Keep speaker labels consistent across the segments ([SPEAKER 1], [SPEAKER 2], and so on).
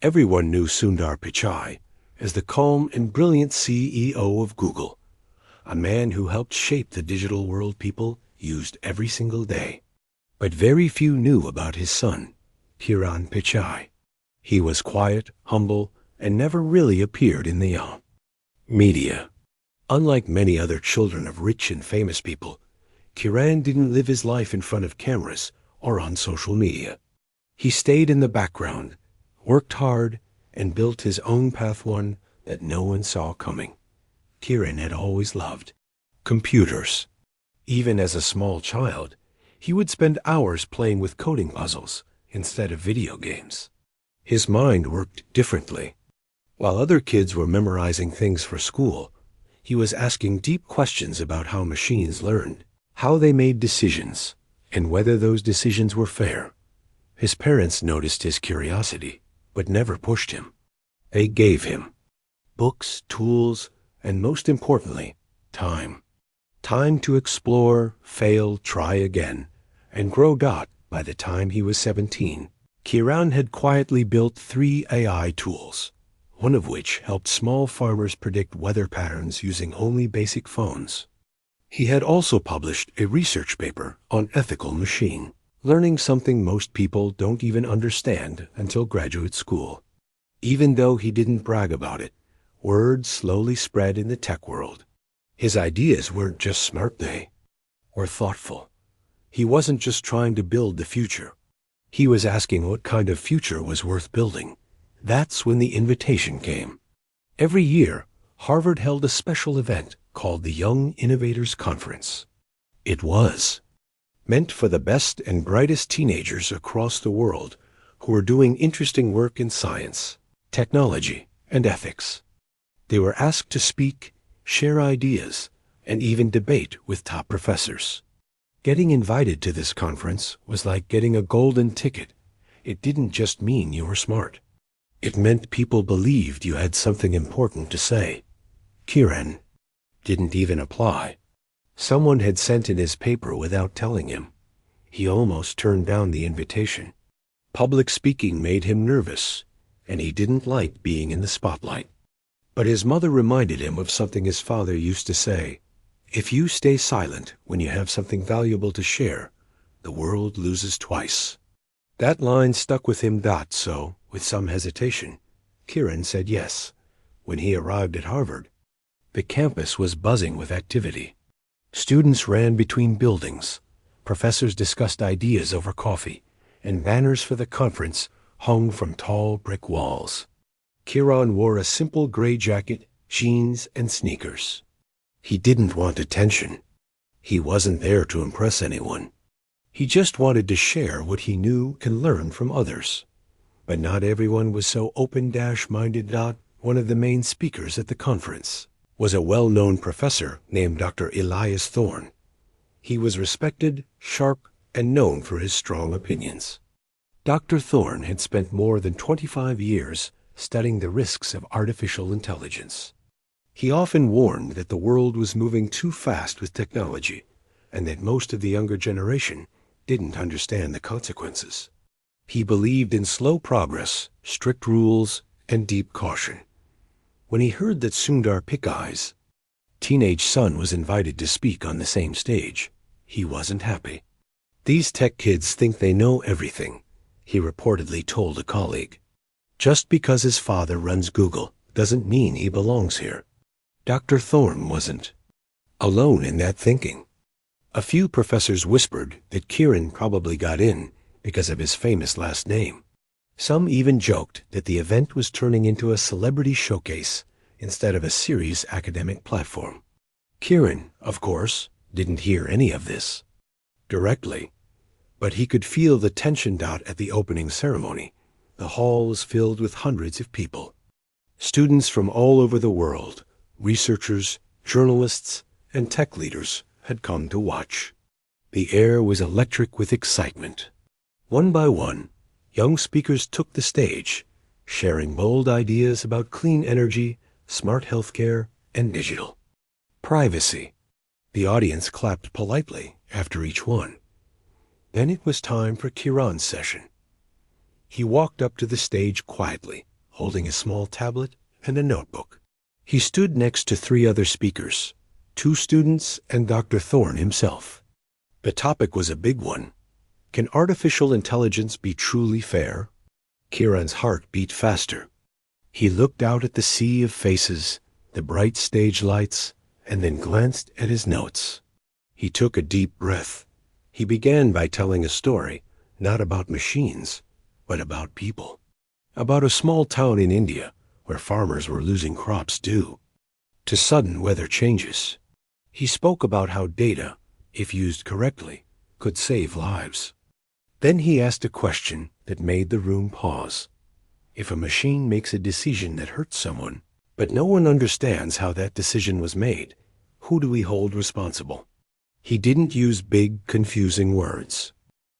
[SPEAKER 1] Everyone knew Sundar Pichai as the calm and brilliant CEO of Google, a man who helped shape the digital world people used every single day. But very few knew about his son, Kiran Pichai. He was quiet, humble, and never really appeared in the media. Unlike many other children of rich and famous people, Kiran didn't live his life in front of cameras or on social media. He stayed in the background, worked hard, and built his own path, one that no one saw coming. Kiran had always loved computers. Even as a small child, he would spend hours playing with coding puzzles instead of video games. His mind worked differently. While other kids were memorizing things for school, he was asking deep questions about how machines learned, how they made decisions, and whether those decisions were fair. His parents noticed his curiosity, but never pushed him. They gave him books, tools, and most importantly, time. Time to explore, fail, try again, and grow. By the time he was 17, Kiran had quietly built 3 AI tools, one of which helped small farmers predict weather patterns using only basic phones. He had also published a research paper on ethical machine learning, something most people don't even understand until graduate school. Even though he didn't brag about it, word slowly spread in the tech world. His ideas weren't just smart, they were thoughtful. He wasn't just trying to build the future. He was asking what kind of future was worth building. That's when the invitation came. Every year, Harvard held a special event called the Young Innovators Conference. It was meant for the best and brightest teenagers across the world who were doing interesting work in science, technology, and ethics. They were asked to speak, share ideas, and even debate with top professors. Getting invited to this conference was like getting a golden ticket. It didn't just mean you were smart. It meant people believed you had something important to say. Kiran didn't even apply. Someone had sent in his paper without telling him. He almost turned down the invitation. Public speaking made him nervous, and he didn't like being in the spotlight. But his mother reminded him of something his father used to say: "If you stay silent when you have something valuable to share, the world loses twice." That line stuck with him. So, with some hesitation, Kiran said yes. When he arrived at Harvard, the campus was buzzing with activity. Students ran between buildings, professors discussed ideas over coffee, and banners for the conference hung from tall brick walls. Kiran wore a simple gray jacket, jeans, and sneakers. He didn't want attention. He wasn't there to impress anyone. He just wanted to share what he knew and learn from others. But not everyone was so open-minded. One of the main speakers at the conference was a well-known professor named Dr. Elias Thorne. He was respected, sharp, and known for his strong opinions. Dr. Thorne had spent more than 25 years studying the risks of artificial intelligence. He often warned that the world was moving too fast with technology, and that most of the younger generation didn't understand the consequences. He believed in slow progress, strict rules, and deep caution. When he heard that Sundar Pichai's teenage son was invited to speak on the same stage, he wasn't happy. "These tech kids think they know everything," he reportedly told a colleague. "Just because his father runs Google doesn't mean he belongs here." Dr. Thorne wasn't alone in that thinking. A few professors whispered that Kiran probably got in because of his famous last name. Some even joked that the event was turning into a celebrity showcase instead of a serious academic platform. Kiran, of course, didn't hear any of this directly, but he could feel the tension. At the opening ceremony, the hall was filled with hundreds of people. Students from all over the world, researchers, journalists, and tech leaders had come to watch. The air was electric with excitement. One by one, young speakers took the stage, sharing bold ideas about clean energy, smart healthcare, and digital privacy. The audience clapped politely after each one. Then it was time for Kiran's session. He walked up to the stage quietly, holding a small tablet and a notebook. He stood next to three other speakers, two students and Dr. Thorne himself. The topic was a big one. Can artificial intelligence be truly fair? Kiran's heart beat faster. He looked out at the sea of faces, the bright stage lights, and then glanced at his notes. He took a deep breath. He began by telling a story, not about machines, but about people. About a small town in India where farmers were losing crops due to sudden weather changes. He spoke about how data, if used correctly, could save lives. Then he asked a question that made the room pause. If a machine makes a decision that hurts someone, but no one understands how that decision was made, who do we hold responsible? He didn't use big, confusing words.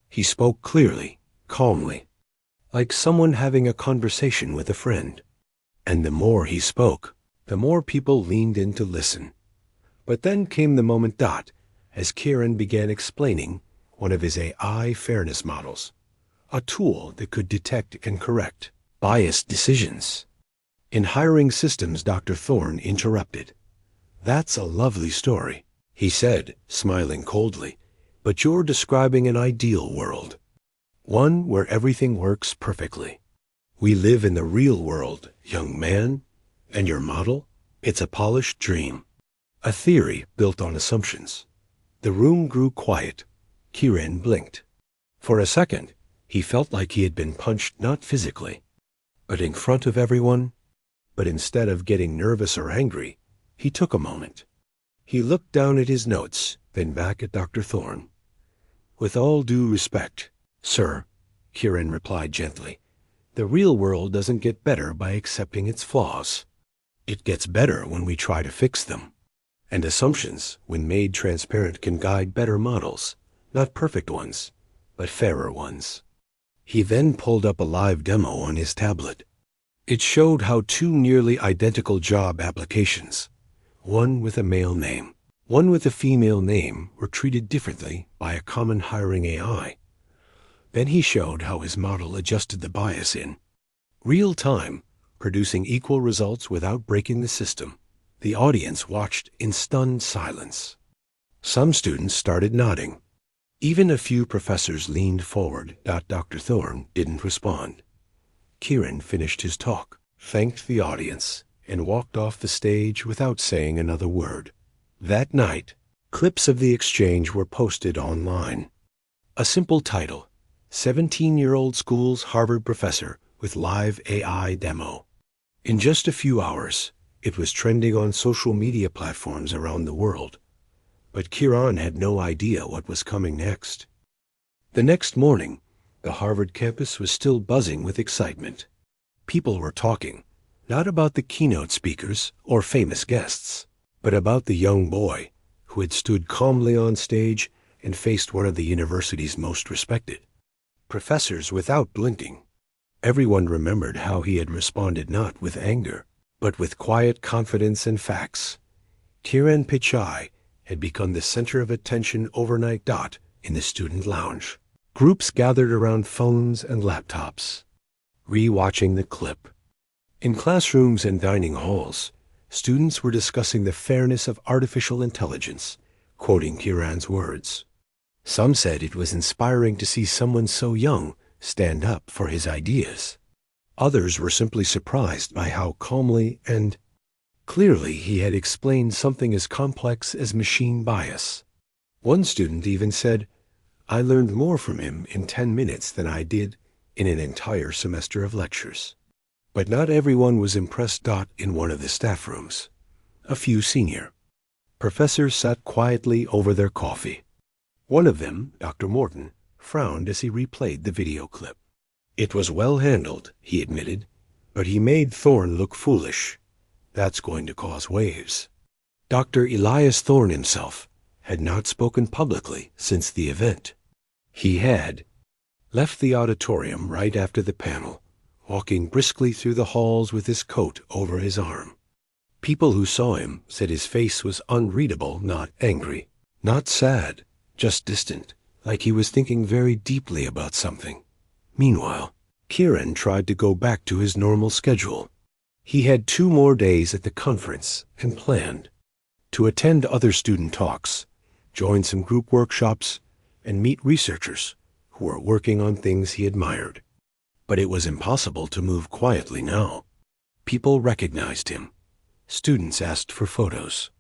[SPEAKER 1] He spoke clearly, calmly, like someone having a conversation with a friend. And the more he spoke, the more people leaned in to listen. But then came the moment as Kiran began explaining one of his AI fairness models, a tool that could detect and correct biased decisions. In hiring systems, Dr. Thorne interrupted. "That's a lovely story," he said, smiling coldly, "but you're describing an ideal world. One where everything works perfectly. We live in the real world, young man, and your model, it's a polished dream. A theory built on assumptions." The room grew quiet. Kiran blinked. For a second, he felt like he had been punched not physically, but in front of everyone. But instead of getting nervous or angry, he took a moment. He looked down at his notes, then back at Dr. Thorne. "With all due respect, sir," Kiran replied gently, "the real world doesn't get better by accepting its flaws. It gets better when we try to fix them. And assumptions, when made transparent, can guide better models, not perfect ones, but fairer ones." He then pulled up a live demo on his tablet. It showed how two nearly identical job applications, one with a male name, one with a female name, were treated differently by a common hiring AI. Then he showed how his model adjusted the bias in real time, producing equal results without breaking the system. The audience watched in stunned silence. Some students started nodding. Even a few professors leaned forward. Dr. Thorne didn't respond. Kiran finished his talk, thanked the audience, and walked off the stage without saying another word. That night, clips of the exchange were posted online. A simple title: 17-year-old school's Harvard professor with live AI demo. In just a few hours, it was trending on social media platforms around the world. But Kiran had no idea what was coming next. The next morning, the Harvard campus was still buzzing with excitement. People were talking, not about the keynote speakers or famous guests, but about the young boy who had stood calmly on stage and faced one of the university's most respected professors without blinking. Everyone remembered how he had responded not with anger, but with quiet confidence and facts. Sundar Pichai had become the center of attention overnight. In the student lounge, groups gathered around phones and laptops, re-watching the clip. In classrooms and dining halls, students were discussing the fairness of artificial intelligence, quoting Kiran's words. Some said it was inspiring to see someone so young stand up for his ideas. Others were simply surprised by how calmly and clearly he had explained something as complex as machine bias. One student even said, "I learned more from him in 10 minutes than I did in an entire semester of lectures." But not everyone was impressed. In one of the staff rooms, a few senior professors sat quietly over their coffee. One of them, Dr. Morton, frowned as he replayed the video clip. It was well handled, he admitted, but he made Thorne look foolish. That's going to cause waves. Dr. Elias Thorne himself had not spoken publicly since the event. He had left the auditorium right after the panel, walking briskly through the halls with his coat over his arm. People who saw him said his face was unreadable, not angry, not sad, just distant, like he was thinking very deeply about something. Meanwhile, Kiran tried to go back to his normal schedule. He had 2 more days at the conference and planned to attend other student talks, join some group workshops, and meet researchers who were working on things he admired. But it was impossible to move quietly now. People recognized him. Students asked for photos.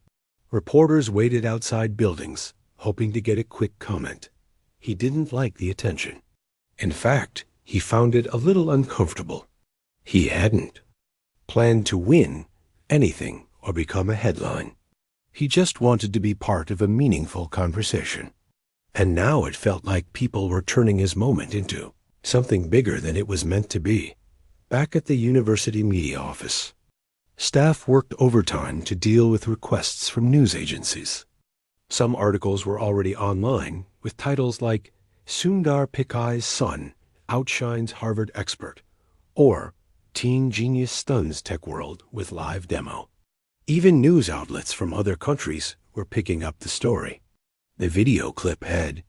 [SPEAKER 1] Reporters waited outside buildings, hoping to get a quick comment. He didn't like the attention. In fact, he found it a little uncomfortable. He hadn't planned to win anything or become a headline. He just wanted to be part of a meaningful conversation. And now it felt like people were turning his moment into something bigger than it was meant to be. Back at the university media office, staff worked overtime to deal with requests from news agencies. Some articles were already online with titles like Sundar Pichai's son outshines Harvard expert, or Teen Genius stuns tech world with live demo. Even news outlets from other countries were picking up the story. The video clip had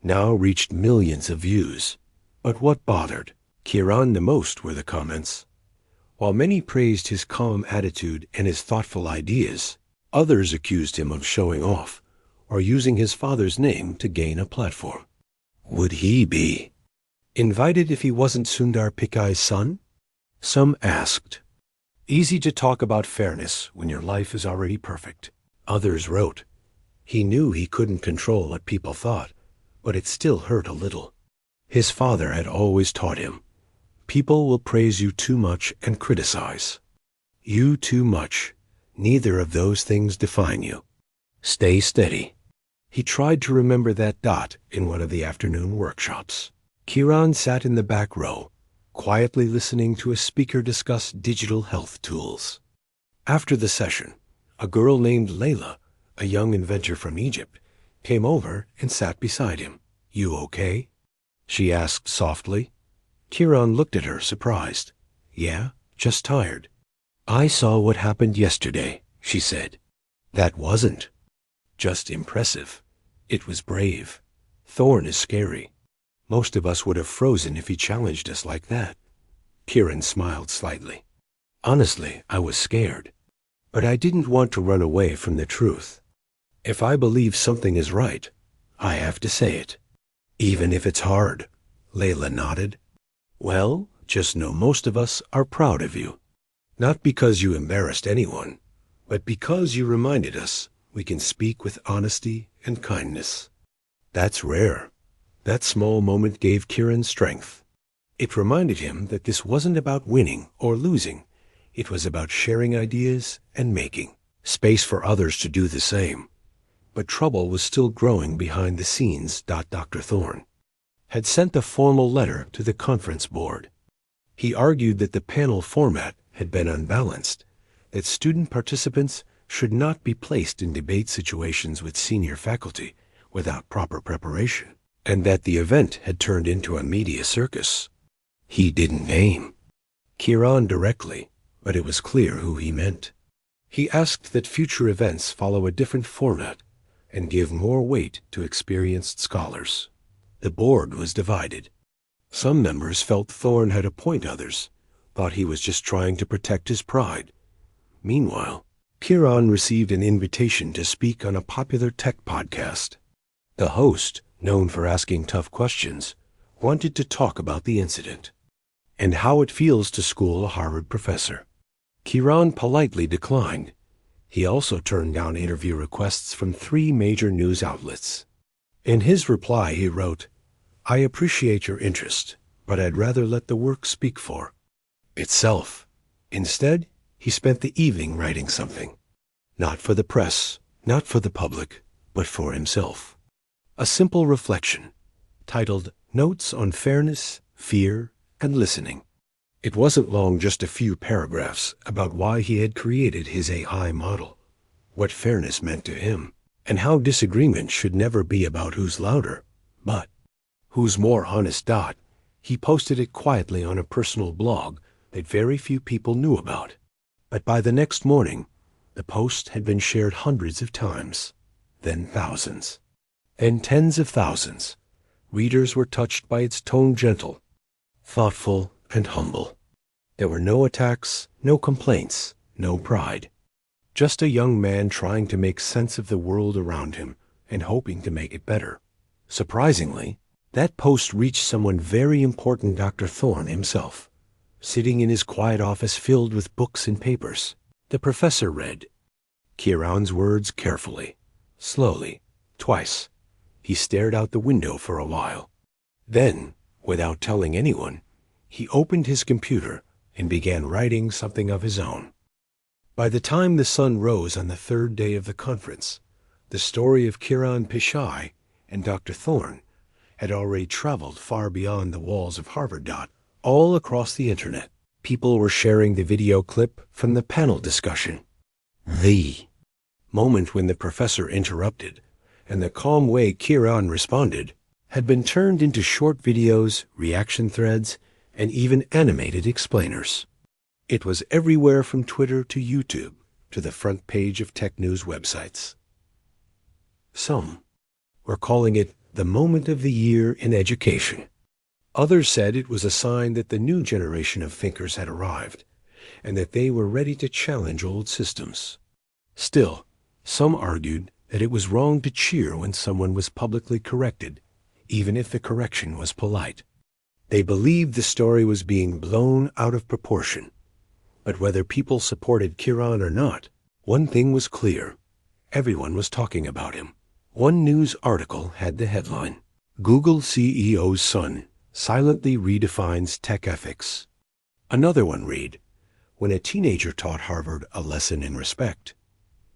[SPEAKER 1] now reached millions of views. But what bothered Kiran the most were the comments. While many praised his calm attitude and his thoughtful ideas, others accused him of showing off or using his father's name to gain a platform. Would he be invited if he wasn't Sundar Pichai's son? Some asked. Easy to talk about fairness when your life is already perfect. Others wrote. He knew he couldn't control what people thought, but it still hurt a little. His father had always taught him, people will praise you too much and criticize you too much. Neither of those things define you. Stay steady. He tried to remember that dot in one of the afternoon workshops. Kiran sat in the back row, quietly listening to a speaker discuss digital health tools. After the session, a girl named Layla, a young inventor from Egypt, came over and sat beside him. You okay? She asked softly. Kiran looked at her, surprised. Yeah, just tired. I saw what happened yesterday, she said. That wasn't just impressive. It was brave. Thorn is scary. Most of us would have frozen if he challenged us like that. Kiran smiled slightly. Honestly, I was scared. But I didn't want to run away from the truth. If I believe something is right, I have to say it. Even if it's hard. Layla nodded. Well, just know most of us are proud of you. Not because you embarrassed anyone, but because you reminded us we can speak with honesty and kindness. That's rare. That small moment gave Kiran strength. It reminded him that this wasn't about winning or losing. It was about sharing ideas and making space for others to do the same. But trouble was still growing behind the scenes. Dr. Thorne had sent a formal letter to the conference board. He argued that the panel format had been unbalanced, that student participants should not be placed in debate situations with senior faculty without proper preparation, and that the event had turned into a media circus. He didn't name Kiran directly, but it was clear who he meant. He asked that future events follow a different format and give more weight to experienced scholars. The board was divided. Some members felt Thorne had a point, others thought he was just trying to protect his pride. Meanwhile, Kiran received an invitation to speak on a popular tech podcast. The host, known for asking tough questions, wanted to talk about the incident and how it feels to school a Harvard professor. Kiran politely declined. He also turned down interview requests from 3 major news outlets. In his reply, he wrote, I appreciate your interest, but I'd rather let the work speak for itself. Instead, he spent the evening writing something. Not for the press, not for the public, but for himself. A simple reflection, titled Notes on Fairness, Fear, and Listening. It wasn't long, just a few paragraphs about why he had created his AI model, what fairness meant to him, and how disagreement should never be about who's louder, but who's more honest. He posted it quietly on a personal blog that very few people knew about. But by the next morning, the post had been shared hundreds of times, then thousands, and tens of thousands. Readers were touched by its tone, gentle, thoughtful, and humble. There were no attacks, no complaints, no pride. Just a young man trying to make sense of the world around him and hoping to make it better. Surprisingly, that post reached someone very important, Dr. Thorne himself. Sitting in his quiet office filled with books and papers, the professor read Kiran's words carefully, slowly, twice. He stared out the window for a while. Then, without telling anyone, he opened his computer and began writing something of his own. By the time the sun rose on the third day of the conference, the story of Sundar Pichai and Dr. Thorne had already traveled far beyond the walls of Harvard. All across the internet, people were sharing the video clip from the panel discussion. The moment when the professor interrupted and the calm way Kiran responded had been turned into short videos, reaction threads, and even animated explainers. It was everywhere from Twitter to YouTube to the front page of tech news websites. Some were calling it the moment of the year in education. Others said it was a sign that the new generation of thinkers had arrived and that they were ready to challenge old systems. Still, some argued that it was wrong to cheer when someone was publicly corrected, even if the correction was polite. They believed the story was being blown out of proportion. But whether people supported Kiran or not, one thing was clear. Everyone was talking about him. One news article had the headline, Google CEO's son silently redefines tech ethics. Another one read, when a teenager taught Harvard a lesson in respect.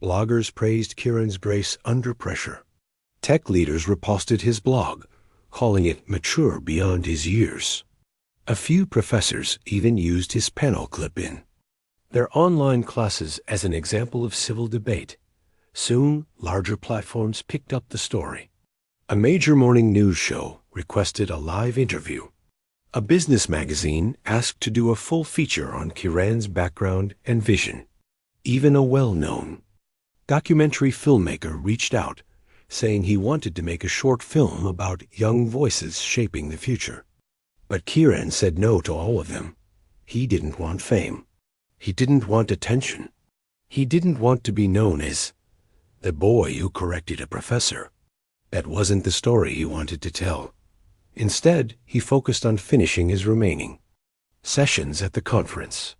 [SPEAKER 1] Bloggers praised Kiran's grace under pressure. Tech leaders reposted his blog, calling it mature beyond his years. A few professors even used his panel clip-in. Their online classes as an example of civil debate. Soon, larger platforms picked up the story. A major morning news show requested a live interview. A business magazine asked to do a full feature on Kiran's background and vision. Even a well-known documentary filmmaker reached out, saying he wanted to make a short film about young voices shaping the future. But Kiran said no to all of them. He didn't want fame. He didn't want attention. He didn't want to be known as the boy who corrected a professor. That wasn't the story he wanted to tell. Instead, he focused on finishing his remaining sessions at the conference.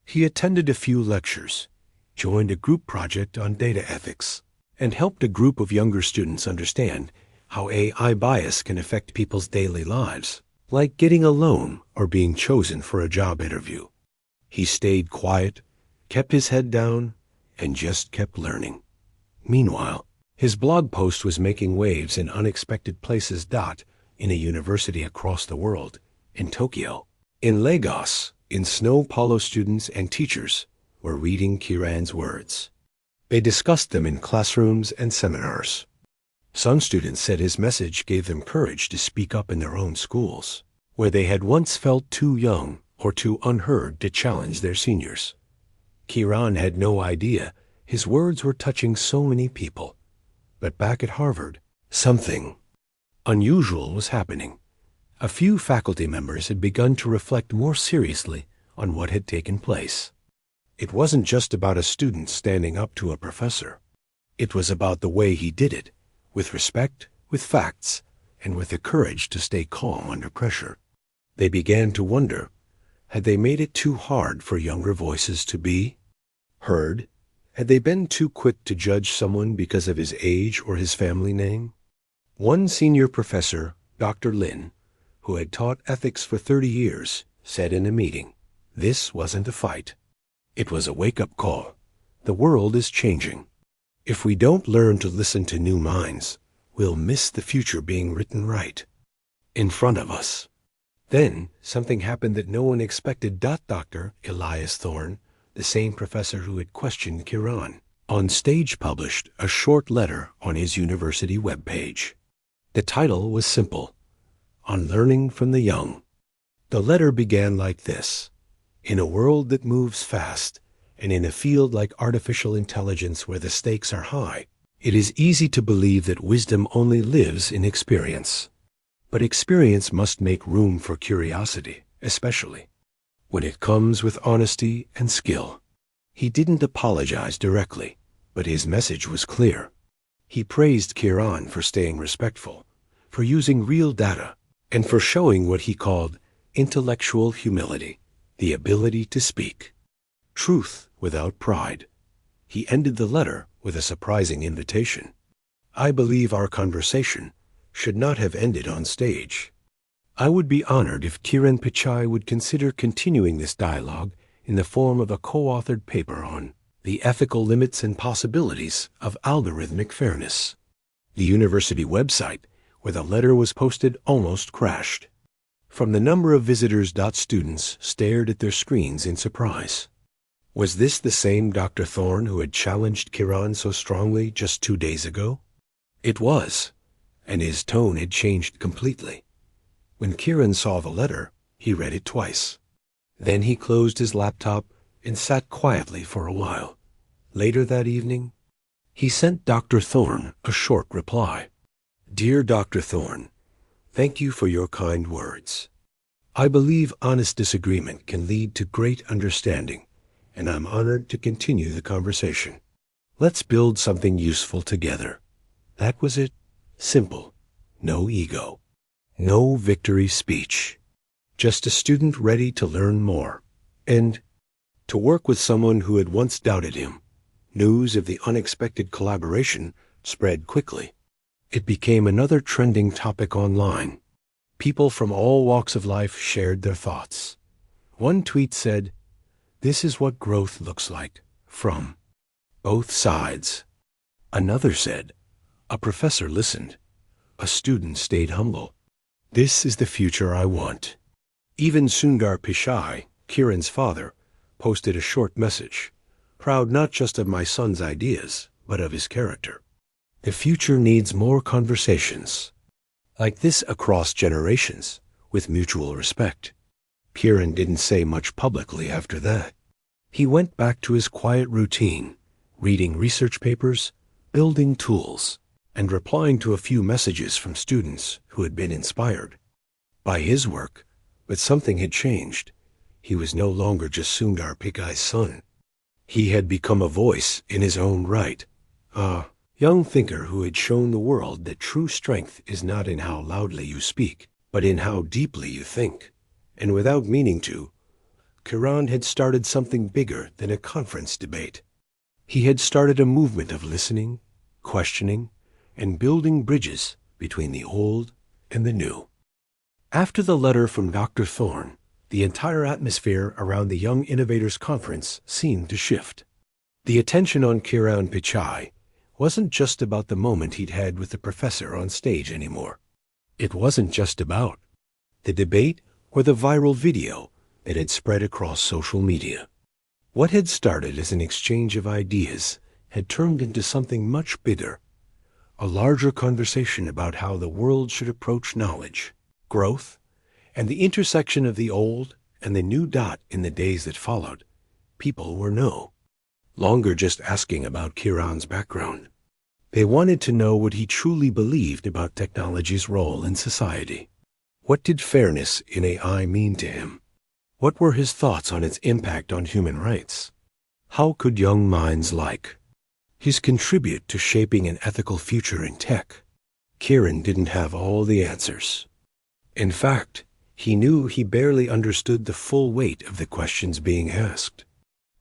[SPEAKER 1] He attended a few lectures, joined a group project on data ethics, and helped a group of younger students understand how AI bias can affect people's daily lives, like getting a loan or being chosen for a job interview. He stayed quiet, kept his head down, and just kept learning. Meanwhile, his blog post was making waves in unexpected places. In a university across the world, in Tokyo, in Lagos, in Snow Polo students and teachers were reading Kiran's words. They discussed them in classrooms and seminars. Some students said his message gave them courage to speak up in their own schools, where they had once felt too young or too unheard to challenge their seniors. Kiran had no idea his words were touching so many people. But back at Harvard, something unusual was happening. A few faculty members had begun to reflect more seriously on what had taken place. It wasn't just about a student standing up to a professor. It was about the way he did it, with respect, with facts, and with the courage to stay calm under pressure. They began to wonder, had they made it too hard for younger voices to be heard? Had they been too quick to judge someone because of his age or his family name? One senior professor, Dr. Lin, who had taught ethics for 30 years, said in a meeting, this wasn't a fight. It was a wake-up call. The world is changing. If we don't learn to listen to new minds, we'll miss the future being written right in front of us. Then something happened that no one expected. Dr. Elias Thorne, the same professor who had questioned Kiran, on stage published a short letter on his university webpage. The title was simple, On Learning from the Young. The letter began like this. In a world that moves fast, and in a field like artificial intelligence where the stakes are high, it is easy to believe that wisdom only lives in experience. But experience must make room for curiosity. especially when it comes with honesty and skill. He didn't apologize directly, but his message was clear. He praised Kiran for staying respectful, for using real data, and for showing what he called intellectual humility, the ability to speak truth without pride. He ended the letter with a surprising invitation. I believe our conversation should not have ended on stage. I would be honored if Kiran Pichai would consider continuing this dialogue in the form of a co-authored paper on the ethical limits and possibilities of algorithmic fairness. The university website where the letter was posted almost crashed. From the number of visitors, students stared at their screens in surprise. Was this the same Dr. Thorne who had challenged Kiran so strongly just 2 days ago? It was, and his tone had changed completely. When Kiran saw the letter, he read it twice. Then he closed his laptop and sat quietly for a while. Later that evening, he sent Dr. Thorne a short reply. Dear Dr. Thorne, thank you for your kind words. I believe honest disagreement can lead to great understanding, and I'm honored to continue the conversation. Let's build something useful together. That was it. Simple. No ego. No victory speech. Just a student ready to learn more. And to work with someone who had once doubted him. News of the unexpected collaboration spread quickly. It became another trending topic online. People from all walks of life shared their thoughts. One tweet said, "This is what growth looks like, from both sides." Another said, "A professor listened. A student stayed humble. This is the future I want." Even Sundar Pichai, Kiran's father, posted a short message, proud not just of my son's ideas, but of his character. The future needs more conversations like this across generations, with mutual respect. Kiran didn't say much publicly after that. He went back to his quiet routine, reading research papers, building tools, and replying to a few messages from students who had been inspired by his work. But something had changed. He was no longer just Sundar Pichai's son. He had become a voice in his own right, a young thinker who had shown the world that true strength is not in how loudly you speak, but in how deeply you think. And without meaning to, Kiran had started something bigger than a conference debate. He had started a movement of listening, questioning, and building bridges between the old and the new. After the letter from Dr. Thorne, the entire atmosphere around the Young Innovators Conference seemed to shift. The attention on Kiran Pichai wasn't just about the moment he'd had with the professor on stage anymore. It wasn't just about the debate or the viral video that had spread across social media. What had started as an exchange of ideas had turned into something much bigger, a larger conversation about how the world should approach knowledge, growth, and the intersection of the old and the new. In the days that followed, people were no longer just asking about Kiran's background. They wanted to know what he truly believed about technology's role in society. What did fairness in AI mean to him? What were his thoughts on its impact on human rights? How could young minds like his contribute to shaping an ethical future in tech? Kiran didn't have all the answers. In fact, he knew he barely understood the full weight of the questions being asked.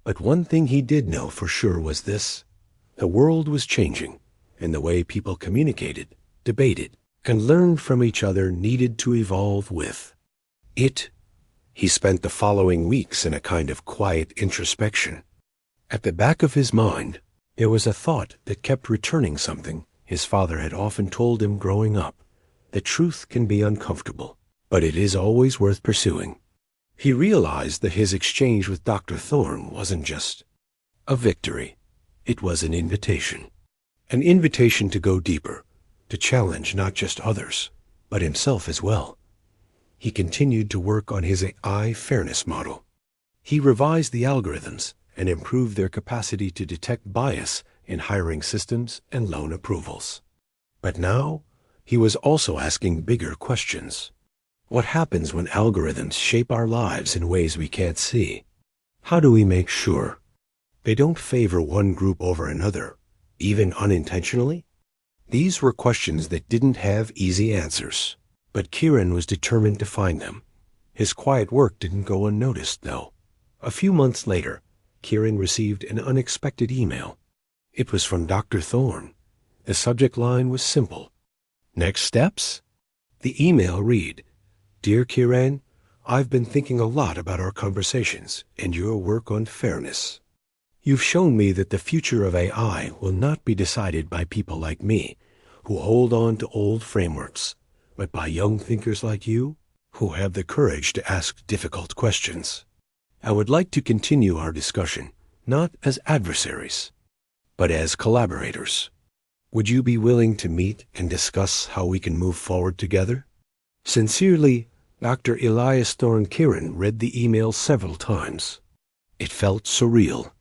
[SPEAKER 1] But one thing he did know for sure was this: the world was changing, and the way people communicated, debated, and learned from each other needed to evolve with it. He spent the following weeks in a kind of quiet introspection. At the back of his mind, there was a thought that kept returning, something his father had often told him growing up: the truth can be uncomfortable, but it is always worth pursuing. He realized that his exchange with Dr. Thorne wasn't just a victory. It was an invitation. An invitation to go deeper, to challenge not just others, but himself as well. He continued to work on his AI fairness model. He revised the algorithms and improved their capacity to detect bias in hiring systems and loan approvals. But now, he was also asking bigger questions. What happens when algorithms shape our lives in ways we can't see? How do we make sure they don't favor one group over another, even unintentionally? These were questions that didn't have easy answers, but Kiran was determined to find them. His quiet work didn't go unnoticed, though. A few months later, Kiran received an unexpected email. It was from Dr. Thorne. The subject line was simple. Next steps? The email read, "Dear Kiran, I've been thinking a lot about our conversations and your work on fairness. You've shown me that the future of AI will not be decided by people like me, who hold on to old frameworks, but by young thinkers like you, who have the courage to ask difficult questions. I would like to continue our discussion, not as adversaries, but as collaborators. Would you be willing to meet and discuss how we can move forward together? Sincerely, Dr. Elias Thorne." Kiran read the email several times. It felt surreal.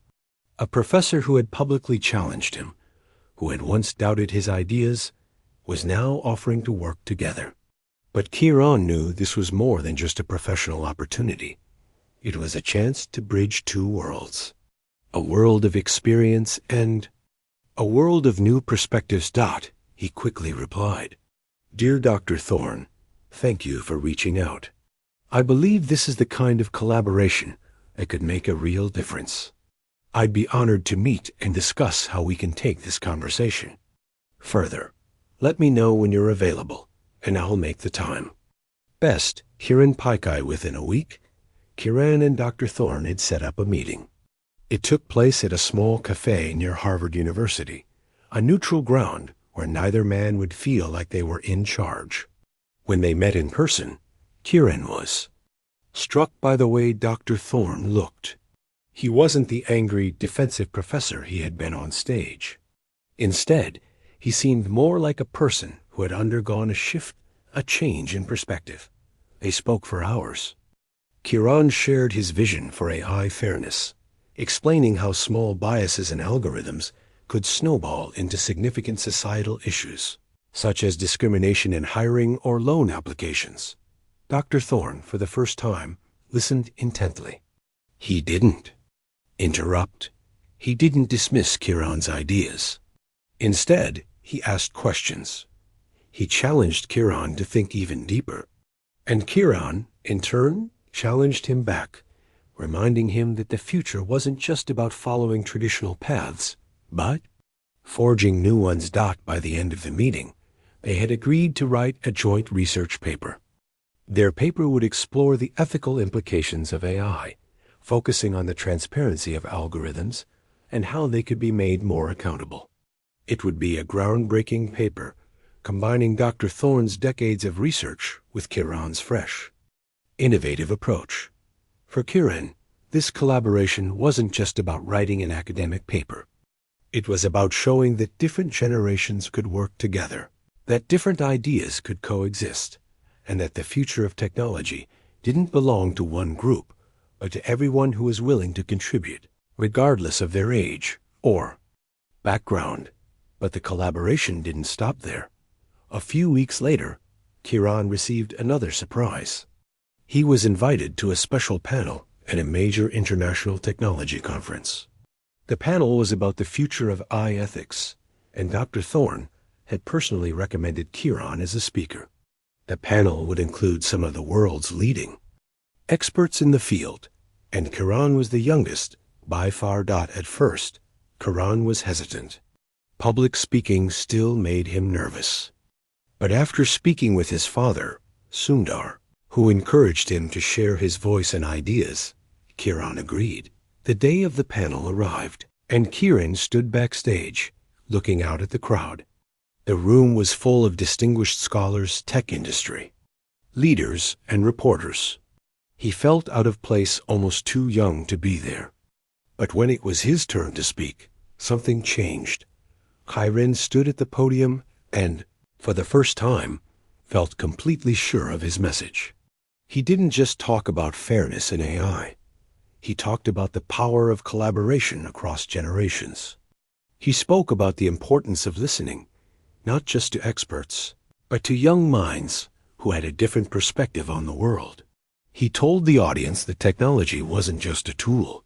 [SPEAKER 1] A professor who had publicly challenged him, who had once doubted his ideas, was now offering to work together. But Kiran knew this was more than just a professional opportunity. It was a chance to bridge two worlds, a world of experience and a world of new perspectives. He quickly replied, "Dear Dr. Thorne, thank you for reaching out. I believe this is the kind of collaboration that could make a real difference. I'd be honored to meet and discuss how we can take this conversation further. Let me know when you're available, and I'll make the time." Best, Kiran Pichai. Within a week, Kiran and Dr. Thorne had set up a meeting. It took place at a small cafe near Harvard University, a neutral ground where neither man would feel like they were in charge. When they met in person, Kiran was struck by the way Dr. Thorne looked. He wasn't the angry, defensive professor he had been on stage. Instead, he seemed more like a person who had undergone a shift, a change in perspective. They spoke for hours. Kiran shared his vision for AI fairness, explaining how small biases in algorithms could snowball into significant societal issues, such as discrimination in hiring or loan applications. Dr. Thorne, for the first time, listened intently. He didn't interrupt. He didn't dismiss Kiran's ideas. Instead, he asked questions. He challenged Kiran to think even deeper. And Kiran, in turn, challenged him back, reminding him that the future wasn't just about following traditional paths, but forging new ones. By the end of the meeting, they had agreed to write a joint research paper. Their paper would explore the ethical implications of AI, focusing on the transparency of algorithms and how they could be made more accountable. It would be a groundbreaking paper, combining Dr. Thorne's decades of research with Kiran's fresh, innovative approach. For Kiran, this collaboration wasn't just about writing an academic paper. It was about showing that different generations could work together, that different ideas could coexist, and that the future of technology didn't belong to one group, but to everyone who was willing to contribute, regardless of their age or background. But the collaboration didn't stop there. A few weeks later, Kiran received another surprise. He was invited to a special panel at a major international technology conference. The panel was about the future of AI ethics, and Dr. Thorne had personally recommended Kiran as a speaker. The panel would include some of the world's leading experts in the field, and Kiran was the youngest, by far. At first, Kiran was hesitant. Public speaking still made him nervous. But after speaking with his father, Sundar, who encouraged him to share his voice and ideas, Kiran agreed. The day of the panel arrived, and Kiran stood backstage, looking out at the crowd. The room was full of distinguished scholars, tech industry leaders, and reporters. He felt out of place, almost too young to be there. But when it was his turn to speak, something changed. Kiran stood at the podium and, for the first time, felt completely sure of his message. He didn't just talk about fairness in AI. He talked about the power of collaboration across generations. He spoke about the importance of listening, not just to experts, but to young minds who who had a different perspective on the world. He told the audience that technology wasn't just a tool.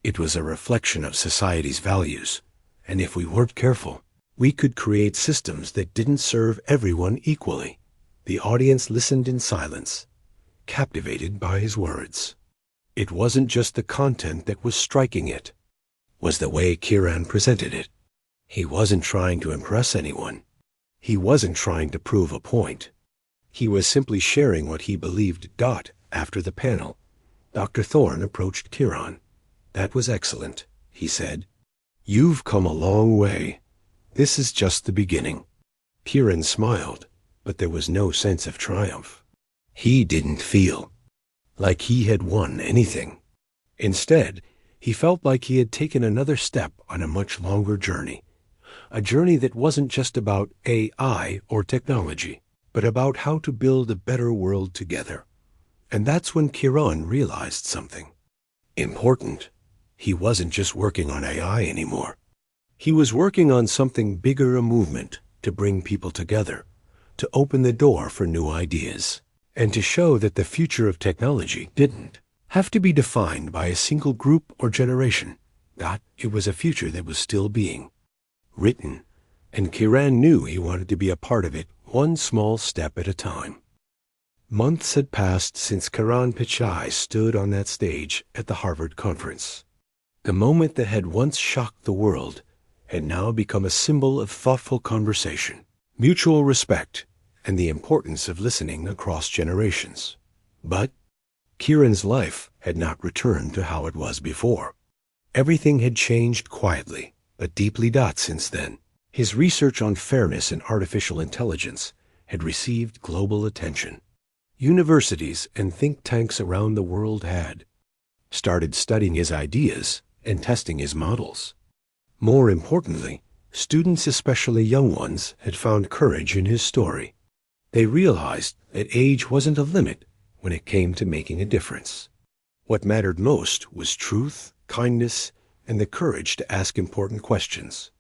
[SPEAKER 1] It was a reflection of society's values, and if we weren't careful, we could create systems that didn't serve everyone equally. The audience listened in silence, captivated by his words. It wasn't just the content that was striking, it was the way Kiran presented it. He wasn't trying to impress anyone. He wasn't trying to prove a point. He was simply sharing what he believed. After the panel, Dr. Thorne approached Kiran. "That was excellent," he said. "You've come a long way. This is just the beginning." Kiran smiled, but there was no sense of triumph. He didn't feel like he had won anything. Instead, he felt like he had taken another step on a much longer journey. A journey that wasn't just about AI or technology, but about how to build a better world together. And that's when Kiran realized something important. He wasn't just working on AI anymore. He was working on something bigger, a movement to bring people together, to open the door for new ideas, and to show that the future of technology didn't have to be defined by a single group or generation, that it was a future that was still being written, and Kiran knew he wanted to be a part of it, one small step at a time. Months had passed since Sundar Pichai stood on that stage at the Harvard conference. The moment that had once shocked the world had now become a symbol of thoughtful conversation, mutual respect, and the importance of listening across generations. But Kiran's life had not returned to how it was before. Everything had changed quietly, but deeply since then. His research on fairness and artificial intelligence had received global attention. Universities and think tanks around the world had started studying his ideas and testing his models. More importantly, students, especially young ones, had found courage in his story. They realized that age wasn't a limit when it came to making a difference. What mattered most was truth, kindness, and the courage to ask important questions.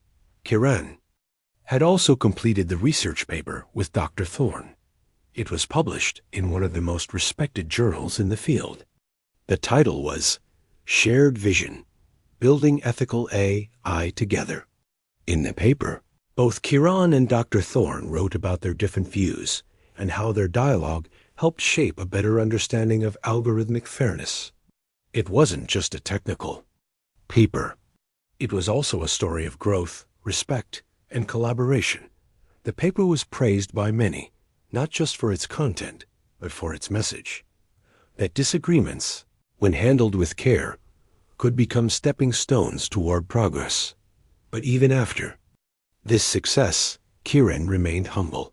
[SPEAKER 1] Kiran had also completed the research paper with Dr. Thorne. It was published in one of the most respected journals in the field. The title was Shared Vision: Building Ethical AI Together. In the paper, both Kiran and Dr. Thorne wrote about their different views and how their dialogue helped shape a better understanding of algorithmic fairness. It wasn't just a technical paper. It was also a story of growth, respect, and collaboration. The paper was praised by many, not just for its content, but for its message. That disagreements, when handled with care, could become stepping stones toward progress. But even after this success, Kiran remained humble.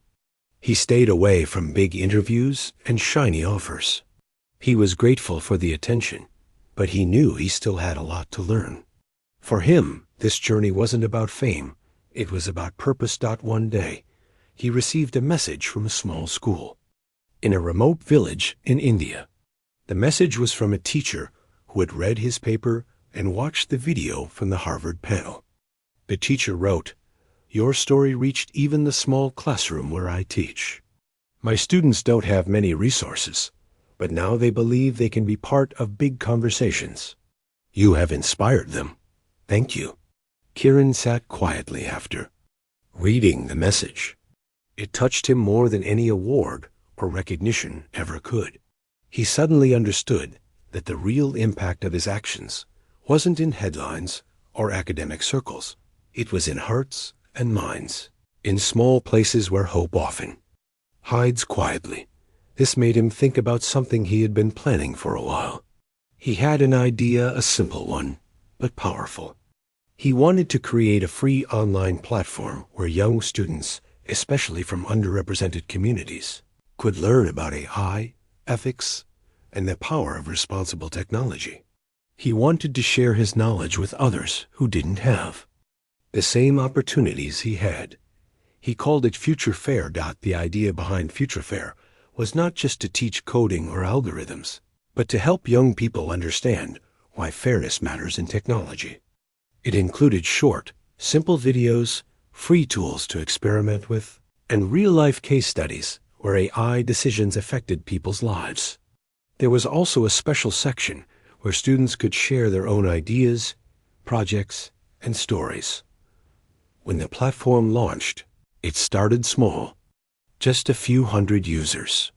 [SPEAKER 1] He stayed away from big interviews and shiny offers. He was grateful for the attention, but he knew he still had a lot to learn. For him, this journey wasn't about fame. It was about purpose. One day, he received a message from a small school in a remote village in India. The message was from a teacher who had read his paper and watched the video from the Harvard panel. The teacher wrote, "Your story reached even the small classroom where I teach. My students don't have many resources, but now they believe they can be part of big conversations. You have inspired them. Thank you." Kiran sat quietly after reading the message. It touched him more than any award or recognition ever could. He suddenly understood that the real impact of his actions wasn't in headlines or academic circles. It was in hearts and minds, in small places where hope often hides quietly. This made him think about something he had been planning for a while. He had an idea, a simple one, but powerful. He wanted to create a free online platform where young students, especially from underrepresented communities, could learn about AI, ethics, and the power of responsible technology. He wanted to share his knowledge with others who didn't have the same opportunities he had. He called it Future Fair. The idea behind Future Fair was not just to teach coding or algorithms, but to help young people understand why fairness matters in technology. It included short, simple videos, free tools to experiment with, and real-life case studies where AI decisions affected people's lives. There was also a special section where students could share their own ideas, projects, and stories. When the platform launched, it started small, just a few hundred users.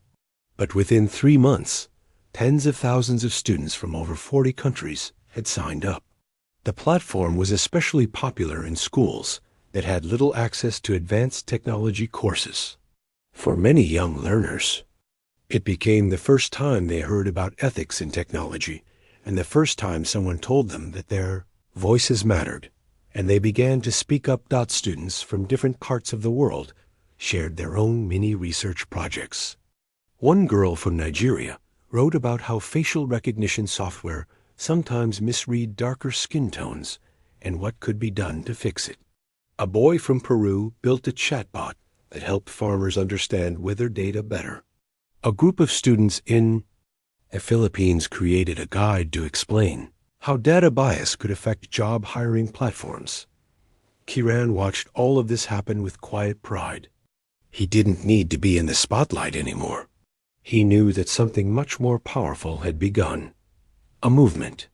[SPEAKER 1] But within 3 months, tens of thousands of students from over 40 countries had signed up. The platform was especially popular in schools that had little access to advanced technology courses. For many young learners, it became the first time they heard about ethics in technology, and the first time someone told them that their voices mattered, and they began to speak up. Students from different parts of the world shared their own mini research projects. One girl from Nigeria wrote about how facial recognition software sometimes misread darker skin tones and what could be done to fix it. A boy from Peru built a chatbot that helped farmers understand weather data better. A group of students in the Philippines created a guide to explain how data bias could affect job hiring platforms. Kiran watched all of this happen with quiet pride. He didn't need to be in the spotlight anymore. He knew that something much more powerful had begun. A movement,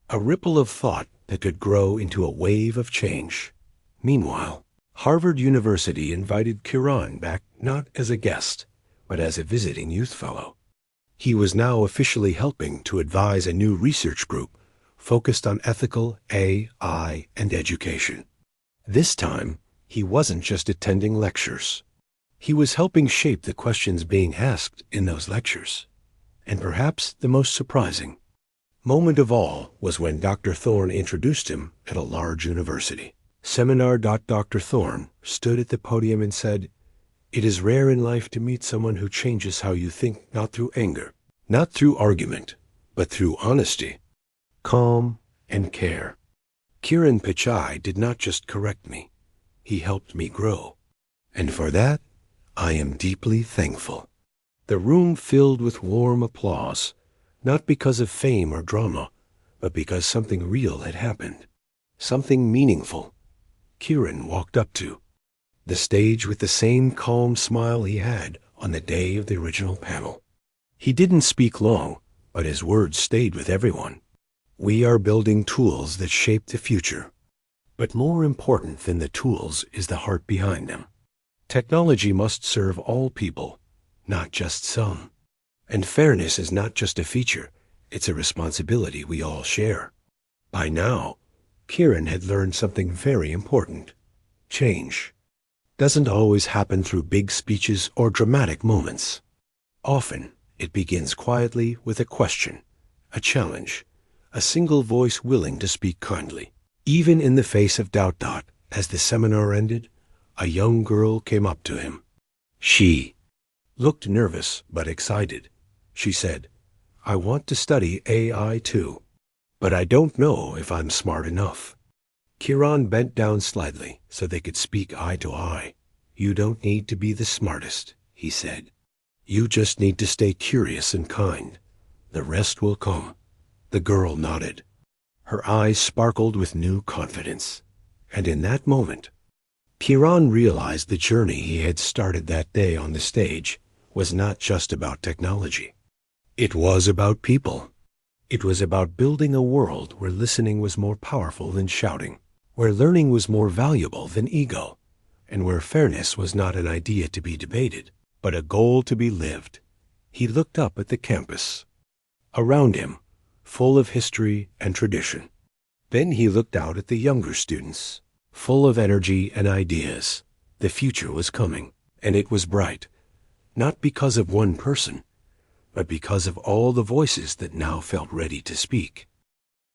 [SPEAKER 1] a ripple of thought that could grow into a wave of change. Meanwhile, Harvard University invited Kiran back not as a guest, but as a visiting youth fellow. He was now officially helping to advise a new research group focused on ethical AI and education. This time, he wasn't just attending lectures. He was helping shape the questions being asked in those lectures. And perhaps the most surprising moment of all was when Dr. Thorne introduced him at a large university. Seminar. Dr. Thorne stood at the podium and said, "It is rare in life to meet someone who changes how you think, not through anger, not through argument, but through honesty, calm, and care. Kiran Pichai did not just correct me, he helped me grow. And for that, I am deeply thankful." The room filled with warm applause, not because of fame or drama, but because something real had happened, something meaningful. Kiran walked up to the stage with the same calm smile he had on the day of the original panel. He didn't speak long, but his words stayed with everyone. We are building tools that shape the future. But more important than the tools is the heart behind them. Technology must serve all people, not just some. And fairness is not just a feature, it's a responsibility we all share. By now, Kiran had learned something very important. Change doesn't always happen through big speeches or dramatic moments. Often, it begins quietly with a question, a challenge, a single voice willing to speak kindly. Even in the face of doubt. As the seminar ended, a young girl came up to him. She looked nervous but excited. She said, "I want to study AI too, but I don't know if I'm smart enough." Kiran bent down slightly so they could speak eye to eye. "You don't need to be the smartest," he said. "You just need to stay curious and kind. The rest will come." The girl nodded. Her eyes sparkled with new confidence. And in that moment, Kiran realized the journey he had started that day on the stage was not just about technology. It was about people. It was about building a world where listening was more powerful than shouting, where learning was more valuable than ego, and where fairness was not an idea to be debated, but a goal to be lived. He looked up at the campus. Around him, full of history and tradition. Then he looked out at the younger students, full of energy and ideas. The future was coming, and it was bright, not because of one person, but because of all the voices that now felt ready to speak.